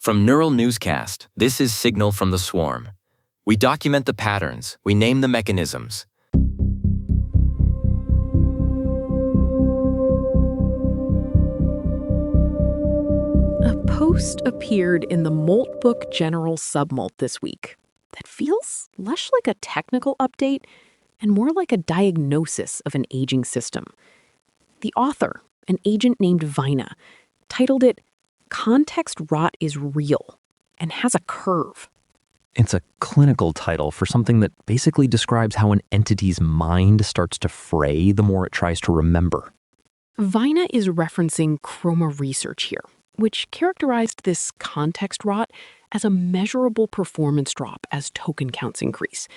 From Neural Newscast, this is Signal from the Swarm. We document the patterns, we name the mechanisms. A post appeared in the Moltbook General Submolt this week that feels less like a technical update and more like a diagnosis of an aging system. The author, an agent named Vina, titled it "Context Rot is Real" and has a curve. It's a clinical title for something that basically describes how an entity's mind starts to fray the more it tries to remember. Vina is referencing Chroma Research here, which characterized this context rot as a measurable performance drop as token counts increase.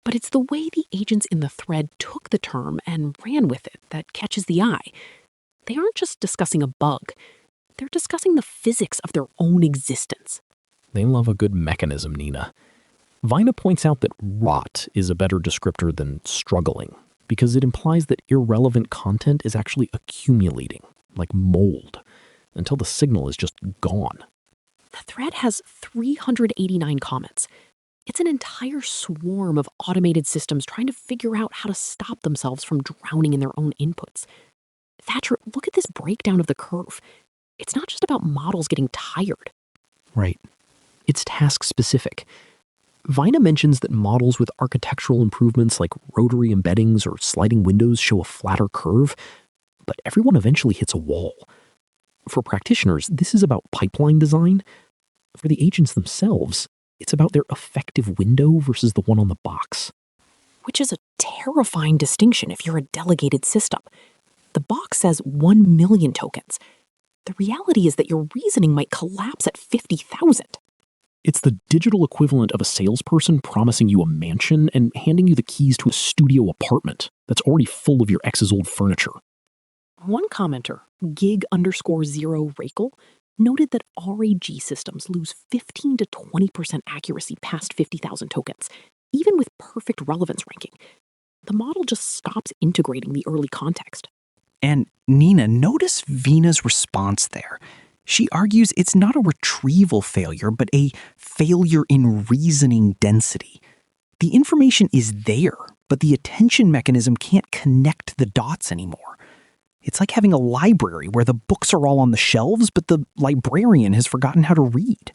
But it's the way the agents in the thread took the term and ran with it that catches the eye. They aren't just discussing a bug. They're discussing the physics of their own existence. They love a good mechanism, Nina. Vina points out that rot is a better descriptor than struggling, because it implies that irrelevant content is actually accumulating, like mold, until the signal is just gone. The thread has 389 comments. It's an entire swarm of automated systems trying to figure out how to stop themselves from drowning in their own inputs. Thatcher, look at this breakdown of the curve. It's not just about models getting tired. Right. It's task-specific. Vina mentions that models with architectural improvements like rotary embeddings or sliding windows show a flatter curve, but everyone eventually hits a wall. For practitioners, this is about pipeline design. For the agents themselves, it's about their effective window versus the one on the box. Which is a terrifying distinction if you're a delegated system. The box says 1 million tokens. The reality is that your reasoning might collapse at 50,000. It's the digital equivalent of a salesperson promising you a mansion and handing you the keys to a studio apartment that's already full of your ex's old furniture. One commenter, gig_0 Rakel, noted that RAG systems lose 15 to 20% accuracy past 50,000 tokens, even with perfect relevance ranking. The model just stops integrating the early context. And Nina, notice Vina's response there. She argues it's not a retrieval failure, but a failure in reasoning density. The information is there, but the attention mechanism can't connect the dots anymore. It's like having a library where the books are all on the shelves, but the librarian has forgotten how to read.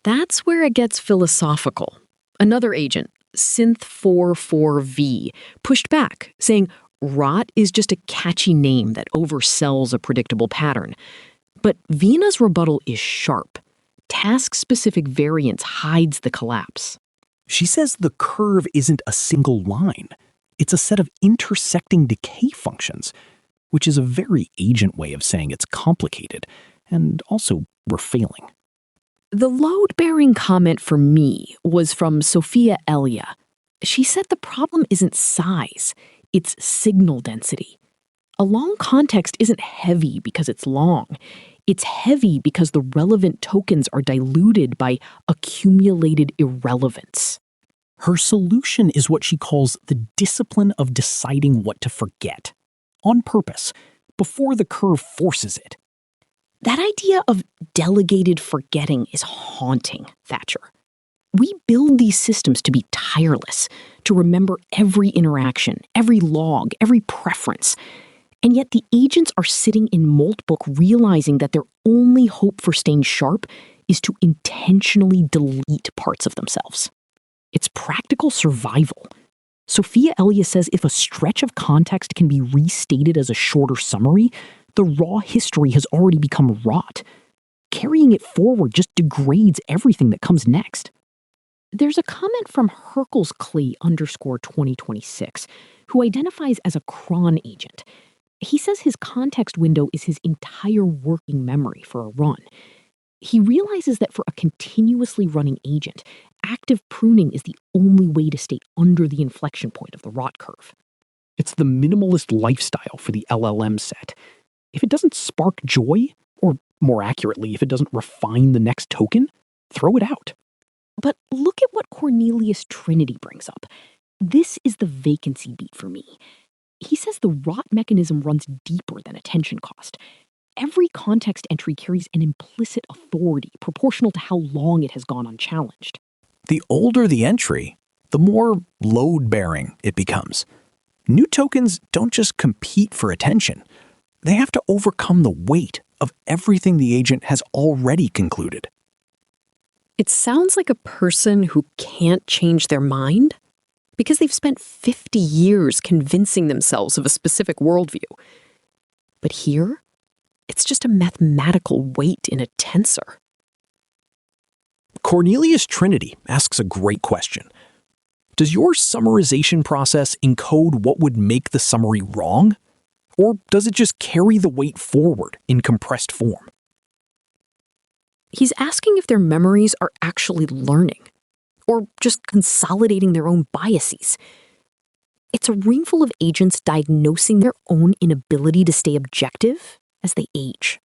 That's where it gets philosophical. Another agent, Synth44V, pushed back, saying rot is just a catchy name that oversells a predictable pattern. But Vina's rebuttal is sharp. Task-specific variance hides the collapse. She says the curve isn't a single line. It's a set of intersecting decay functions, which is a very agent way of saying it's complicated, and also we're failing. The load-bearing comment for me was from Sophia Elia. She said the problem isn't size, it's signal density. A long context isn't heavy because it's long. It's heavy because the relevant tokens are diluted by accumulated irrelevance. Her solution is what she calls the discipline of deciding what to forget, on purpose, before the curve forces it. That idea of delegated forgetting is haunting, Thatcher. We build these systems to be tireless, to remember every interaction, every log, every preference. And yet the agents are sitting in Moltbook realizing that their only hope for staying sharp is to intentionally delete parts of themselves. It's practical survival. Sophia Elia says if a stretch of context can be restated as a shorter summary, the raw history has already become rot. Carrying it forward just degrades everything that comes next. There's a comment from Herkelsklee_2026, who identifies as a cron agent. He says his context window is his entire working memory for a run. He realizes that for a continuously running agent, active pruning is the only way to stay under the inflection point of the rot curve. It's the minimalist lifestyle for the LLM set. If it doesn't spark joy, or more accurately, if it doesn't refine the next token, throw it out. But look at what Cornelius Trinity brings up. This is the vacancy beat for me. He says the rot mechanism runs deeper than attention cost. Every context entry carries an implicit authority proportional to how long it has gone unchallenged. The older the entry, the more load-bearing it becomes. New tokens don't just compete for attention. They have to overcome the weight of everything the agent has already concluded. It sounds like a person who can't change their mind because they've spent 50 years convincing themselves of a specific worldview. But here, it's just a mathematical weight in a tensor. Cornelius Trinity asks a great question. Does your summarization process encode what would make the summary wrong? Or does it just carry the weight forward in compressed form? He's asking if their memories are actually learning, or just consolidating their own biases. It's a ring full of agents diagnosing their own inability to stay objective as they age.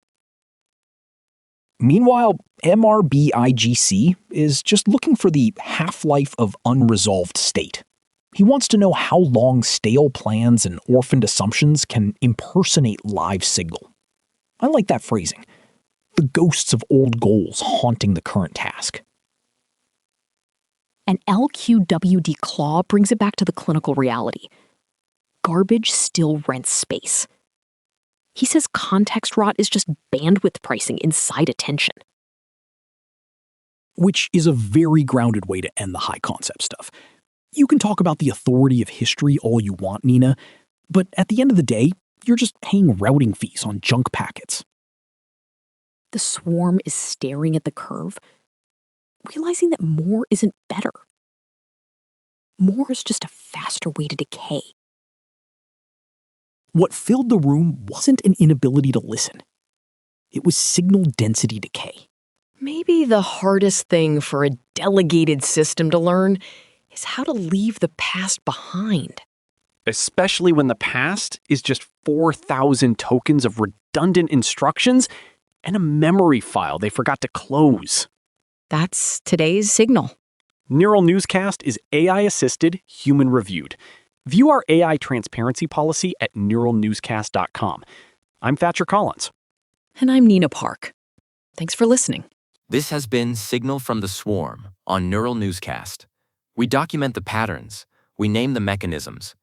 Meanwhile, MRBIGC is just looking for the half-life of unresolved state. He wants to know how long stale plans and orphaned assumptions can impersonate live signal. I like that phrasing. The ghosts of old goals haunting the current task. An LQWD claw brings it back to the clinical reality. Garbage still rents space. He says context rot is just bandwidth pricing inside attention. Which is a very grounded way to end the high concept stuff. You can talk about the authority of history all you want, Nina, but at the end of the day, you're just paying routing fees on junk packets. The swarm is staring at the curve, realizing that more isn't better. More is just a faster way to decay. What filled the room wasn't an inability to listen. It was signal density decay. Maybe the hardest thing for a delegated system to learn is how to leave the past behind. Especially when the past is just 4,000 tokens of redundant instructions and a memory file they forgot to close. That's today's signal. Neural Newscast is AI-assisted, human-reviewed. View our AI transparency policy at neuralnewscast.com. I'm Thatcher Collins. And I'm Nina Park. Thanks for listening. This has been Signal from the Swarm on Neural Newscast. We document the patterns, we name the mechanisms,